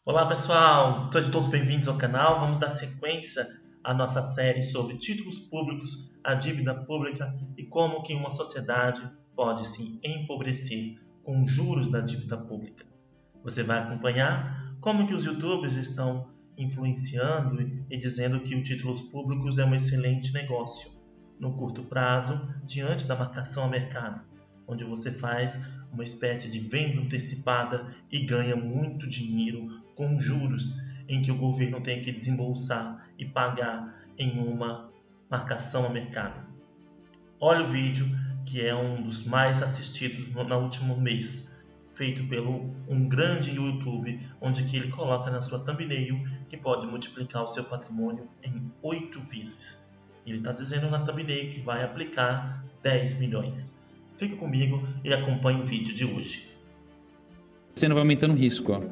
Olá pessoal, sejam todos bem-vindos ao canal. Vamos dar sequência à nossa série sobre títulos públicos, a dívida pública e como que uma sociedade pode se empobrecer com juros da dívida pública. Você vai acompanhar como que os youtubers estão influenciando e dizendo que o títulos públicos é um excelente negócio no curto prazo, diante da marcação a mercado, onde você faz uma espécie de venda antecipada e ganha muito dinheiro com juros em que o governo tem que desembolsar e pagar em uma marcação a mercado. Olha o vídeo que é um dos mais assistidos no último mês, feito pelo um grande YouTube, onde que ele coloca na sua thumbnail que pode multiplicar o seu patrimônio em 8 vezes. Ele está dizendo na thumbnail que vai aplicar 10 milhões. Fique comigo e acompanhe o vídeo de hoje. Você não vai aumentando o risco.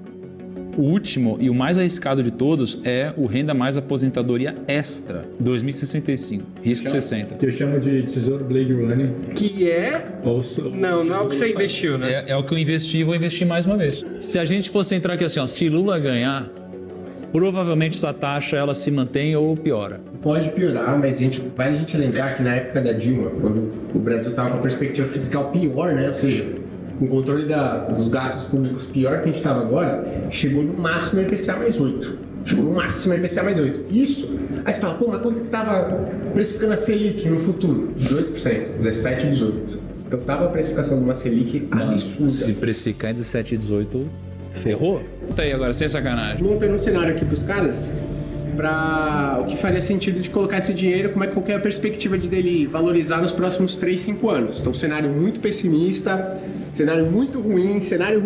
O último e o mais arriscado de todos é o Renda Mais Aposentadoria Extra 2065, risco 60. Que eu chamo de Tesouro Blade Runner. Que é? Não é o que você investiu, né? É o que eu investi e vou investir mais uma vez. Se a gente fosse entrar aqui assim, ó, se Lula ganhar, provavelmente essa taxa ela se mantém ou piora. Pode piorar, mas vale a gente lembrar que na época da Dilma, quando o Brasil estava com a perspectiva fiscal pior, né? Ou seja, com o controle dos gastos públicos pior que a gente estava agora, chegou no máximo IPCA mais 8. Chegou no máximo IPCA mais 8. Isso, aí você fala, pô, mas quanto que estava precificando a Selic no futuro? 18%, 17 e 18%. Então estava a precificação de uma Selic absurda. Se precificar em 17 e 18, ferrou. Tá aí agora, sem sacanagem. Montando um cenário aqui pros caras, para o que faria sentido de colocar esse dinheiro, como é que é a perspectiva de dele valorizar nos próximos 3, 5 anos. Então, cenário muito pessimista, cenário muito ruim, cenário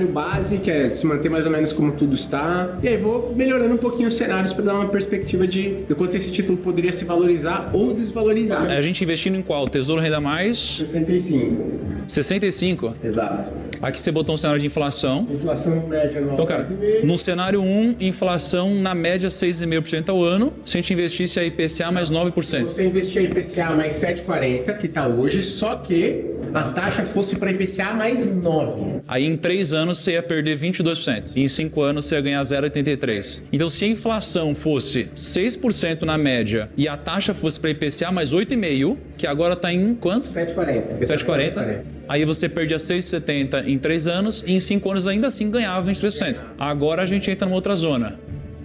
base, que é se manter mais ou menos como tudo está. E aí vou melhorando um pouquinho os cenários para dar uma perspectiva de quanto esse título poderia se valorizar ou desvalorizar. A gente investindo em qual? Tesouro Renda Mais? 65. 65? Exato. Aqui você botou um cenário de inflação. Inflação média anual Então, cara, 6,5%. no cenário 1, inflação na média 6,5% ao ano. Se a gente investisse a IPCA mais 9%. Você investir a IPCA mais 7,40, que está hoje, só que a taxa fosse para IPCA mais 9. Aí em 3 anos você ia perder 22%. E em 5 anos você ia ganhar 0,83%. Então se a inflação fosse 6% na média e a taxa fosse para IPCA mais 8,5%, que agora está em quanto? 7,40. 7,40. Aí você perdia 6,70 em 3 anos e em 5 anos ainda assim ganhava 23%. Agora a gente entra numa outra zona.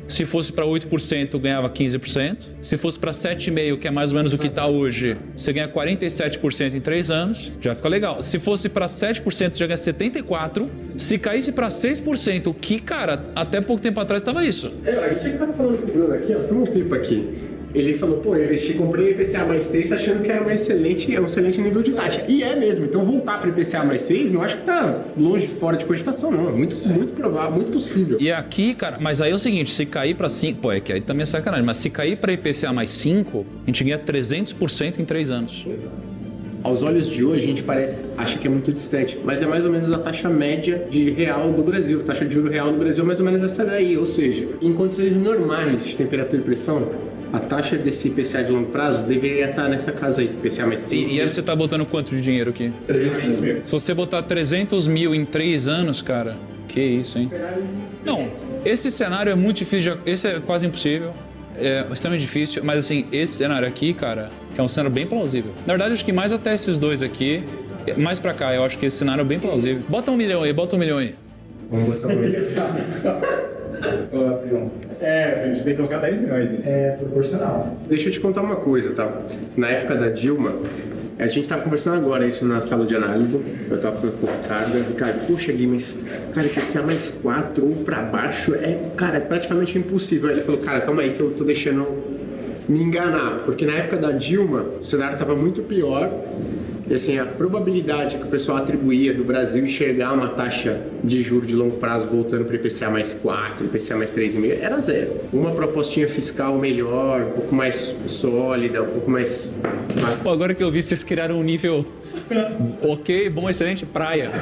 Se fosse para 8%, ganhava 15%. Se fosse para 7,5%, que é mais ou menos o que está hoje, você ganha 47% em 3 anos. Já fica legal. Se fosse para 7%, já ganha 74%. Se caísse para 6%, que, cara, até pouco tempo atrás estava isso. A gente estava falando com o Bruno aqui, ó, tem um pipa aqui. Ele falou, pô, eu investi, comprei IPCA mais 6 achando que era um excelente nível de taxa. E é mesmo. Então voltar para IPCA mais 6, não acho que tá longe, fora de cogitação, não. É muito provável, muito possível. E aqui, cara, mas aí é o seguinte, se cair para 5, pô, é que aí também é sacanagem, mas se cair para IPCA mais 5, a gente ganha 300% em 3 anos. Aos olhos de hoje, a gente acha que é muito distante, mas é mais ou menos a taxa média de real do Brasil. A taxa de juro real do Brasil é mais ou menos essa daí. Ou seja, em condições normais de temperatura e pressão, a taxa desse IPCA de longo prazo deveria estar nessa casa aí, IPCA mais 5. E aí você tá botando quanto de dinheiro aqui? 300 mil. Se você botar 300 mil em 3 anos, cara, que isso, hein? Não, esse cenário é muito difícil, esse é quase impossível, é extremamente difícil, mas assim, esse cenário aqui, cara, é um cenário bem plausível. Na verdade, acho que mais até esses dois aqui, mais pra cá, eu acho que esse cenário é bem plausível. Bota 1 milhão aí, bota 1 milhão aí. Vamos botar 1 milhão. A gente tem que colocar 10 milhões nisso. É proporcional. Deixa eu te contar uma coisa, tá? Na época da Dilma, a gente tava conversando agora isso na sala de análise. Eu tava falando com o Ricardo, poxa, Gui, mas, cara, IPCA mais 4 ou pra baixo é praticamente impossível. Aí ele falou, cara, calma aí que eu tô deixando me enganar. Porque na época da Dilma, o cenário tava muito pior. E assim, a probabilidade que o pessoal atribuía do Brasil enxergar uma taxa de juros de longo prazo voltando para IPCA mais 4, IPCA mais 3,5 era zero. Uma propostinha fiscal melhor, um pouco mais sólida, um pouco mais... Pô, agora que eu vi, vocês criaram um nível ok, bom, excelente, praia.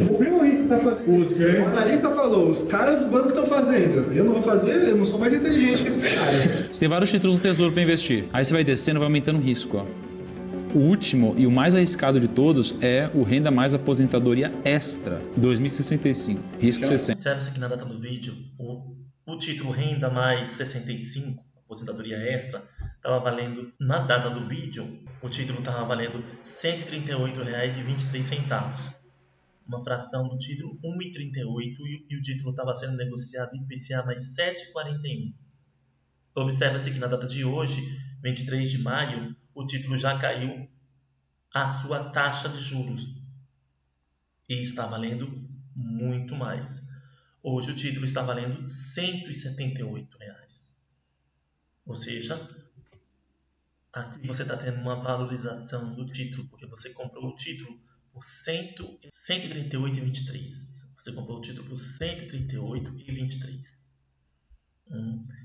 O primo rico tá fazendo. Os analistas falou, os caras do banco estão fazendo. Eu não vou fazer, eu não sou mais inteligente que esses caras. Você tem vários títulos do tesouro para investir. Aí você vai descendo, vai aumentando o risco, ó. O último e o mais arriscado de todos é o Renda Mais Aposentadoria Extra, 2065, risco 60. Observe-se aqui na data do vídeo, o título Renda Mais 65, Aposentadoria Extra, estava valendo, na data do vídeo, o título estava valendo R$ 138,23. Uma fração do título 1,38 e o título estava sendo negociado IPCA mais 7,41. Observa-se que na data de hoje, 23 de maio, o título já caiu a sua taxa de juros e está valendo muito mais. Hoje o título está valendo R$ 178. Ou seja, aqui você está tendo uma valorização do título, porque você comprou o título por R$ 138,23. Você comprou o título por R$ 138,23.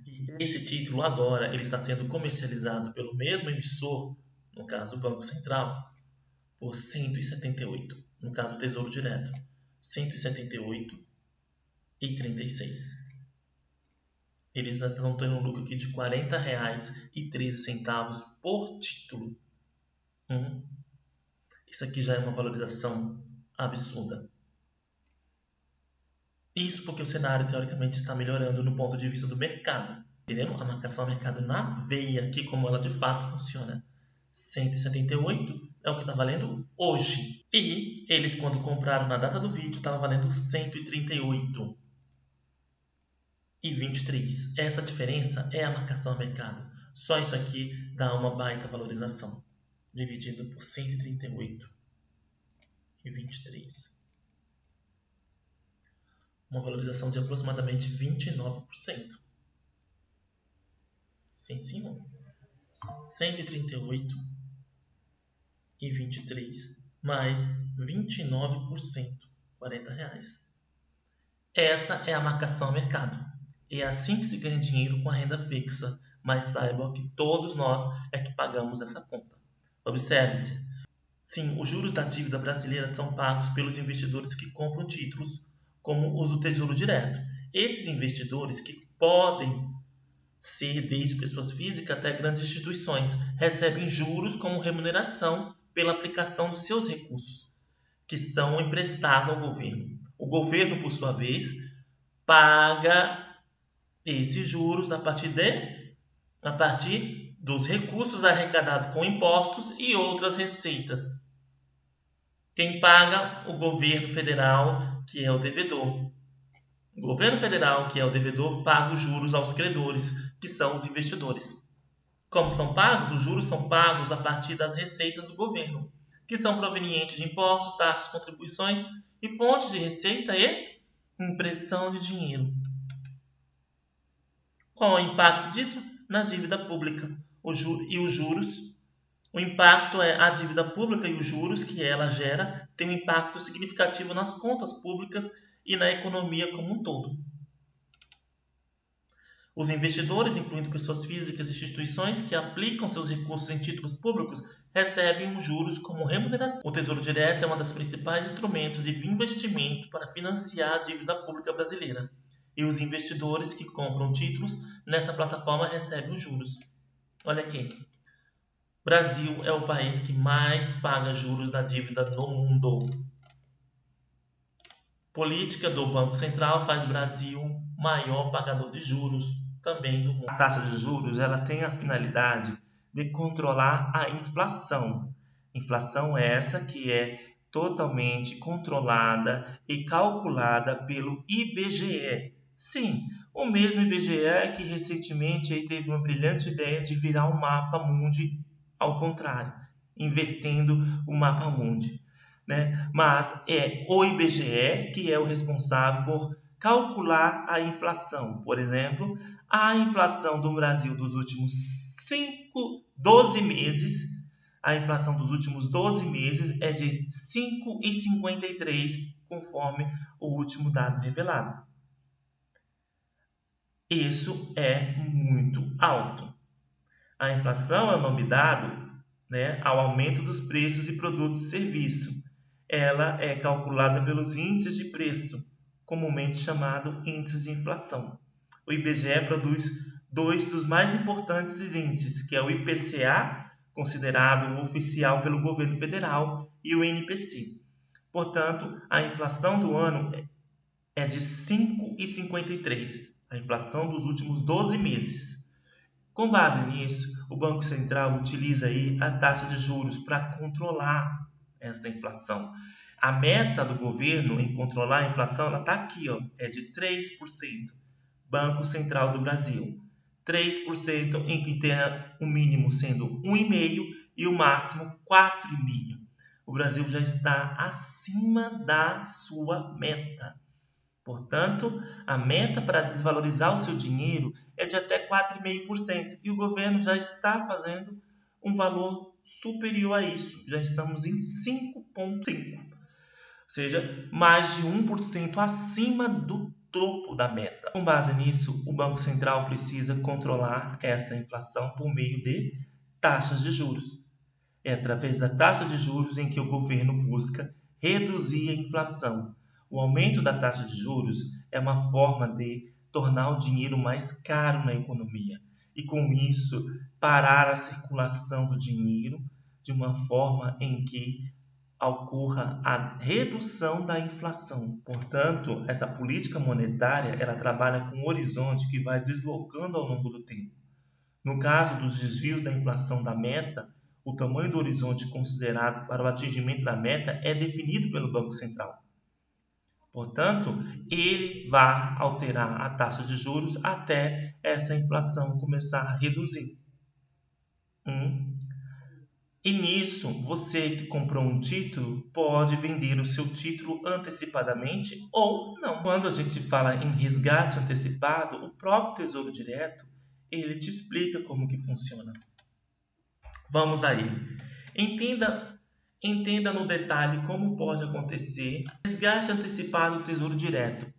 E esse título agora ele está sendo comercializado pelo mesmo emissor, no caso o Banco Central, por 178, no caso o Tesouro Direto, 178,36. Eles estão tendo um lucro aqui de R$ 40,13 por título. Isso aqui já é uma valorização absurda. Isso porque o cenário, teoricamente, está melhorando no ponto de vista do mercado. Entendeu? A marcação a mercado na veia aqui, como ela de fato funciona. 178 é o que está valendo hoje. E eles, quando compraram na data do vídeo, estavam valendo 138,23. Essa diferença é a marcação a mercado. Só isso aqui dá uma baita valorização. Dividido por 138,23. Uma valorização de aproximadamente 29%. Sim, senhor. 138,23 mais 29%, R$40. Essa é a marcação a mercado. É assim que se ganha dinheiro com a renda fixa, mas saiba que todos nós é que pagamos essa conta. Observe-se. Sim, os juros da dívida brasileira são pagos pelos investidores que compram títulos, como os do Tesouro Direto. Esses investidores, que podem ser desde pessoas físicas até grandes instituições, recebem juros como remuneração pela aplicação dos seus recursos, que são emprestados ao governo. O governo, por sua vez, paga esses juros a partir dos recursos arrecadados com impostos e outras receitas. Quem paga? O governo federal, que é o devedor. O governo federal, que é o devedor, paga os juros aos credores, que são os investidores. Como são pagos? Os juros são pagos a partir das receitas do governo, que são provenientes de impostos, taxas, contribuições e fontes de receita e impressão de dinheiro. Qual é o impacto disso? Na dívida pública. Os juros. O impacto é a dívida pública e os juros que ela gera tem um impacto significativo nas contas públicas e na economia como um todo. Os investidores, incluindo pessoas físicas e instituições que aplicam seus recursos em títulos públicos, recebem os juros como remuneração. O Tesouro Direto é um dos principais instrumentos de investimento para financiar a dívida pública brasileira. E os investidores que compram títulos nessa plataforma recebem os juros. Olha aqui. Brasil é o país que mais paga juros da dívida no mundo. Política do Banco Central faz Brasil o maior pagador de juros também do mundo. A taxa de juros ela tem a finalidade de controlar a inflação. Inflação essa que é totalmente controlada e calculada pelo IBGE. Sim, o mesmo IBGE que recentemente aí teve uma brilhante ideia de virar o mapa mundi ao contrário, invertendo o mapa mundi. Né? Mas é o IBGE que é o responsável por calcular a inflação. Por exemplo, a inflação do Brasil dos últimos 12 meses, a inflação dos últimos 12 meses é de 5,53, conforme o último dado revelado. Isso é muito alto. A inflação é o nome dado, né, ao aumento dos preços e produtos e serviços. Ela é calculada pelos índices de preço, comumente chamado índice de inflação. O IBGE produz dois dos mais importantes índices, que é o IPCA, considerado oficial pelo governo federal e o INPC. Portanto, a inflação do ano é de 5,53%, a inflação dos últimos 12 meses. Com base nisso, o Banco Central utiliza aí a taxa de juros para controlar esta inflação. A meta do governo em controlar a inflação está aqui, é de 3%. Banco Central do Brasil. 3% em que tem o mínimo sendo 1,5% e o máximo 4,5%. O Brasil já está acima da sua meta. Portanto, a meta para desvalorizar o seu dinheiro é de até 4,5%. E o governo já está fazendo um valor superior a isso. Já estamos em 5,5%. Ou seja, mais de 1% acima do topo da meta. Com base nisso, o Banco Central precisa controlar esta inflação por meio de taxas de juros. É através da taxa de juros em que o governo busca reduzir a inflação. O aumento da taxa de juros é uma forma de tornar o dinheiro mais caro na economia e, com isso, parar a circulação do dinheiro de uma forma em que ocorra a redução da inflação. Portanto, essa política monetária ela trabalha com um horizonte que vai deslocando ao longo do tempo. No caso dos desvios da inflação da meta, o tamanho do horizonte considerado para o atingimento da meta é definido pelo Banco Central. Portanto, ele vai alterar a taxa de juros até essa inflação começar a reduzir. E nisso, você que comprou um título pode vender o seu título antecipadamente ou não. Quando a gente fala em resgate antecipado, o próprio Tesouro Direto, ele te explica como que funciona. Vamos aí. Entenda no detalhe como pode acontecer resgate antecipado do Tesouro Direto.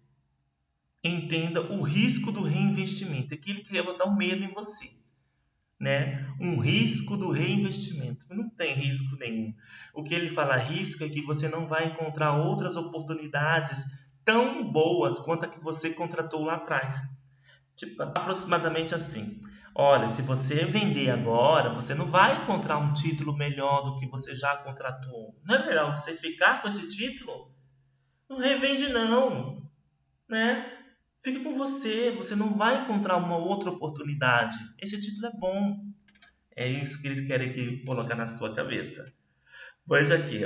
Entenda o risco do reinvestimento, aquilo que vai botar um medo em você. Um risco do reinvestimento. Não tem risco nenhum. O que ele fala risco é que você não vai encontrar outras oportunidades tão boas quanto a que você contratou lá atrás. Tipo, aproximadamente assim. Olha, se você vender agora, você não vai encontrar um título melhor do que você já contratou. Não é melhor você ficar com esse título? Não revende não, Fique com você não vai encontrar uma outra oportunidade. Esse título é bom. É isso que eles querem colocar na sua cabeça. Veja aqui,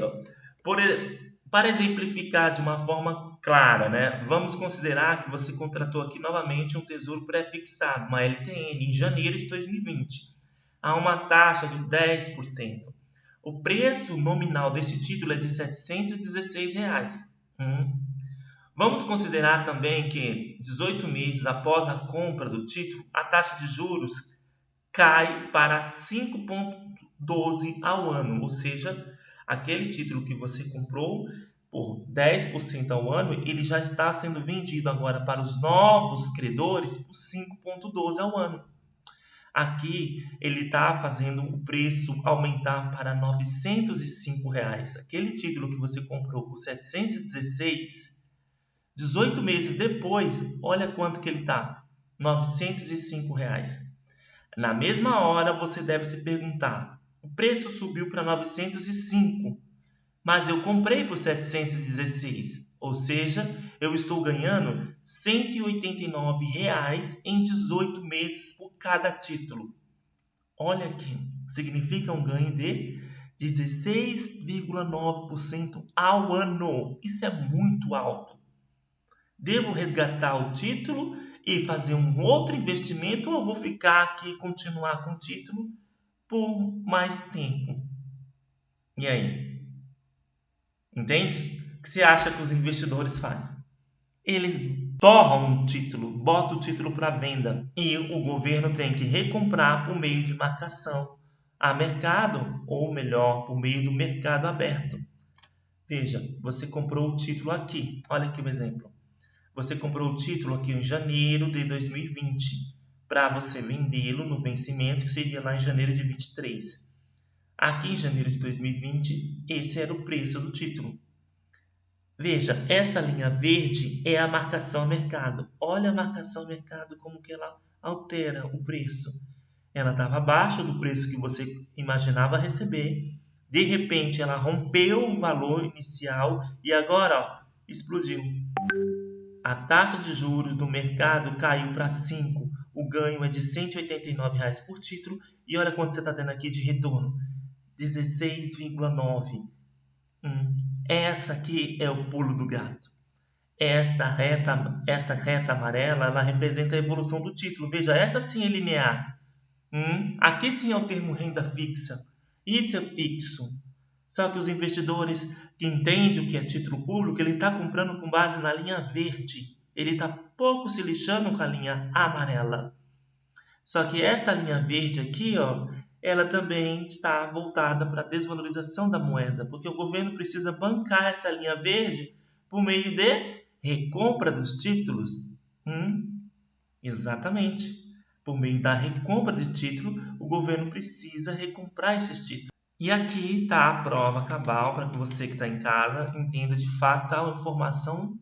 para exemplificar de uma forma clara, vamos considerar que você contratou aqui novamente um tesouro pré-fixado, uma LTN, em janeiro de 2020, a uma taxa de 10%. O preço nominal desse título é de R$ 716. Vamos considerar também que 18 meses após a compra do título, a taxa de juros cai para 5,12% ao ano, ou seja, aquele título que você comprou por 10% ao ano, ele já está sendo vendido agora para os novos credores por 5,12% ao ano. Aqui ele está fazendo o preço aumentar para R$ 905. Aquele título que você comprou por 716, 18 meses depois, olha quanto que ele está, R$ 905. Na mesma hora, você deve se perguntar, o preço subiu para 905, mas eu comprei por 716, ou seja, eu estou ganhando R$ 189 em 18 meses por cada título. Olha aqui, significa um ganho de 16,9% ao ano. Isso é muito alto. Devo resgatar o título e fazer um outro investimento ou vou ficar aqui e continuar com o título por mais tempo? E aí? Entende? O que você acha que os investidores fazem? Eles torram um título, botam o título para venda e o governo tem que recomprar por meio de marcação a mercado, ou melhor, por meio do mercado aberto. Veja, você comprou o título aqui. Olha aqui o exemplo. Você comprou o título aqui em janeiro de 2020 para você vendê-lo no vencimento que seria lá em janeiro de 23. Aqui em janeiro de 2020, esse era o preço do título. Veja, essa linha verde é a marcação a mercado. Olha a marcação a mercado como que ela altera o preço. ela estava abaixo do preço que você imaginava receber. De repente, ela rompeu o valor inicial e agora, ó, explodiu. A taxa de juros do mercado caiu para 5. O ganho é de R$ 189 por título. E olha quanto você está tendo aqui de retorno. 16,9. Essa aqui é o pulo do gato. Esta reta amarela, ela representa a evolução do título. Veja, essa sim é linear. Aqui sim é o termo renda fixa. Isso é fixo. Só que os investidores que entendem o que é título público, ele está comprando com base na linha verde. Ele está pouco se lixando com a linha amarela. Só que esta linha verde aqui, ó, ela também está voltada para a desvalorização da moeda, porque o governo precisa bancar essa linha verde por meio de recompra dos títulos. Exatamente. Por meio da recompra de título, o governo precisa recomprar esses títulos. E aqui está a prova cabal para que você que está em casa entenda de fato a informação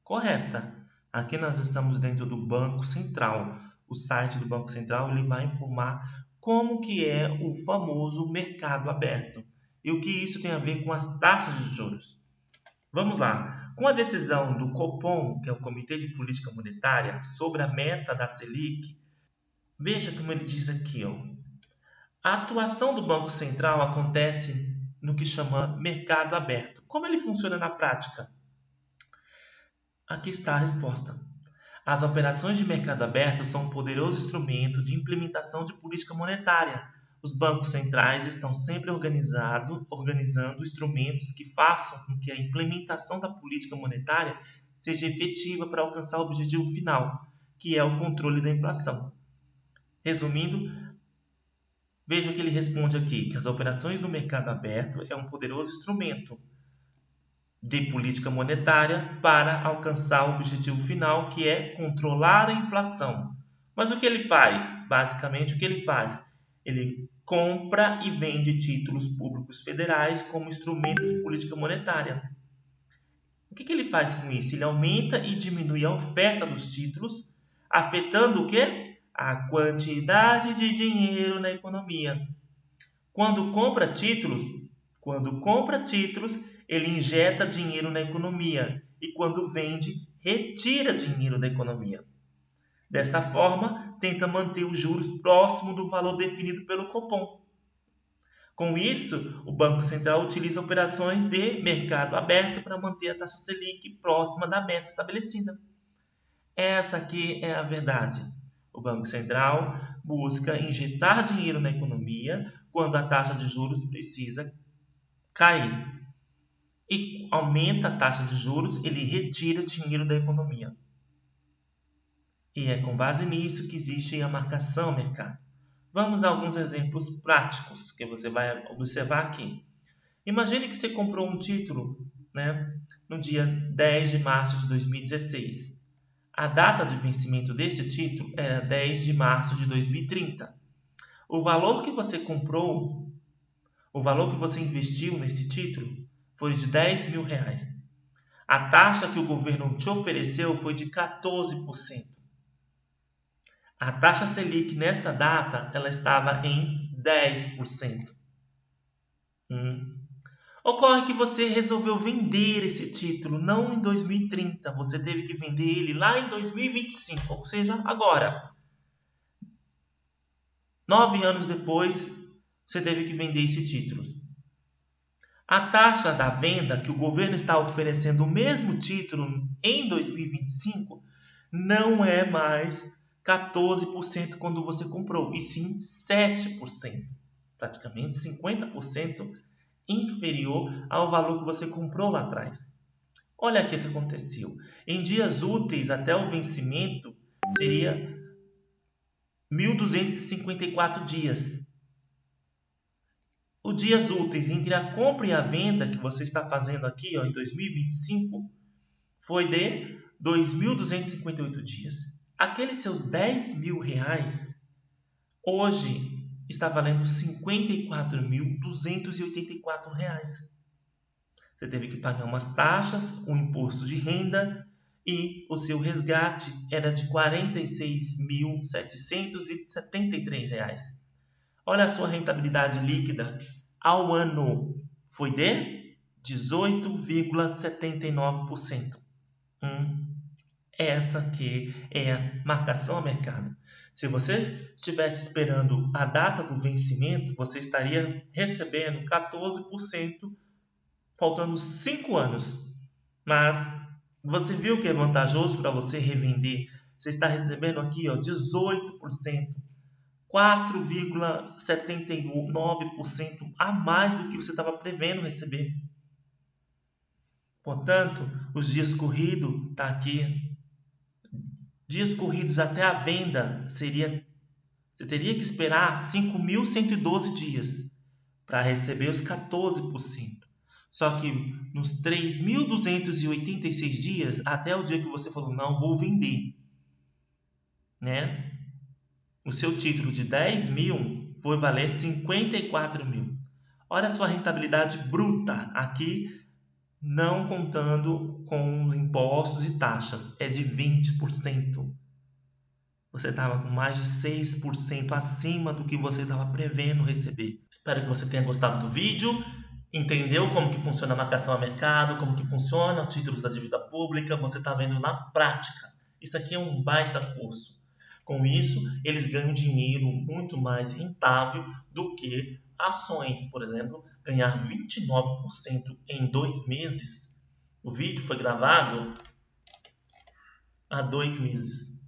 correta. Aqui nós estamos dentro do Banco Central. O site do Banco Central ele vai informar como que é o famoso mercado aberto e o que isso tem a ver com as taxas de juros. Vamos lá. Com a decisão do Copom, que é o Comitê de Política Monetária, sobre a meta da Selic, veja como ele diz aqui, ó. A atuação do Banco Central acontece no que chama mercado aberto. Como ele funciona na prática? Aqui está a resposta. As operações de mercado aberto são um poderoso instrumento de implementação de política monetária. Os bancos centrais estão sempre organizando instrumentos que façam com que a implementação da política monetária seja efetiva para alcançar o objetivo final, que é o controle da inflação. Resumindo, veja que ele responde aqui, que as operações do mercado aberto é um poderoso instrumento de política monetária para alcançar o objetivo final, que é controlar a inflação. Mas o que ele faz? Basicamente, o que ele faz? Ele compra e vende títulos públicos federais como instrumento de política monetária. O que ele faz com isso? Ele aumenta e diminui a oferta dos títulos, afetando o quê? A quantidade de dinheiro na economia. Quando compra títulos, ele injeta dinheiro na economia e quando vende, retira dinheiro da economia. Desta forma, tenta manter os juros próximo do valor definido pelo Copom. Com isso, o Banco Central utiliza operações de mercado aberto para manter a taxa Selic próxima da meta estabelecida. Essa aqui é a verdade. O Banco Central busca injetar dinheiro na economia quando a taxa de juros precisa cair. E aumenta a taxa de juros, ele retira dinheiro da economia. E é com base nisso que existe a marcação ao mercado. Vamos a alguns exemplos práticos que você vai observar aqui. Imagine que você comprou um título, no dia 10 de março de 2016. A data de vencimento deste título era 10 de março de 2030. O valor que você comprou, o valor que você investiu nesse título foi de R$10.000. A taxa que o governo te ofereceu foi de 14%. A taxa Selic nesta data ela estava em 10%. Ocorre que você resolveu vender esse título não em 2030, você teve que vender ele lá em 2025, ou seja, agora. 9 anos depois, você teve que vender esse título. A taxa da venda que o governo está oferecendo o mesmo título em 2025 não é mais 14% quando você comprou, e sim 7%. Praticamente 50% inferior ao valor que você comprou lá atrás. Olha aqui o que aconteceu. Em dias úteis até o vencimento, seria 1.254 dias. Os dias úteis entre a compra e a venda que você está fazendo aqui em 2025 foi de 2.258 dias. Aqueles seus R$10.000 hoje está valendo R$54.284. Você teve que pagar umas taxas, um imposto de renda e o seu resgate era de R$ 46.773. Olha a sua rentabilidade líquida ao ano, foi de 18,79%. Essa aqui é a marcação a mercado. Se você estivesse esperando a data do vencimento, você estaria recebendo 14%, faltando 5 anos. Mas você viu que é vantajoso para você revender? Você está recebendo aqui 18%, 4,79% a mais do que você estava prevendo receber. Portanto, os dias corridos está aqui. Dias corridos até a venda você teria que esperar 5.112 dias para receber os 14%. Só que nos 3.286 dias, até o dia que você falou, não, vou vender, né? O seu título de 10 mil foi valer 54 mil. Olha a sua rentabilidade bruta aqui, não contando com impostos e taxas, é de 20%. Você estava com mais de 6% acima do que você estava prevendo receber. Espero que você tenha gostado do vídeo, entendeu como que funciona a marcação a mercado, como que funciona os títulos da dívida pública, você está vendo na prática. Isso aqui é um baita curso. Com isso, eles ganham dinheiro muito mais rentável do que ações, por exemplo, ganhar 29% em 2 meses. O vídeo foi gravado há 2 meses.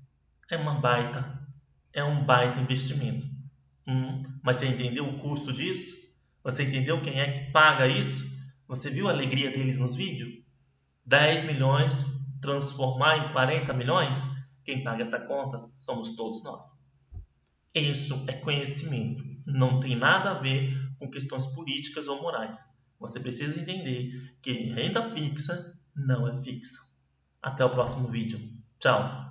É um baita investimento. Mas você entendeu o custo disso? Você entendeu quem é que paga isso? Você viu a alegria deles nos vídeos? 10 milhões transformar em 40 milhões? Quem paga essa conta somos todos nós. Isso é conhecimento. Não tem nada a ver com questões políticas ou morais. Você precisa entender que renda fixa não é fixa. Até o próximo vídeo. Tchau!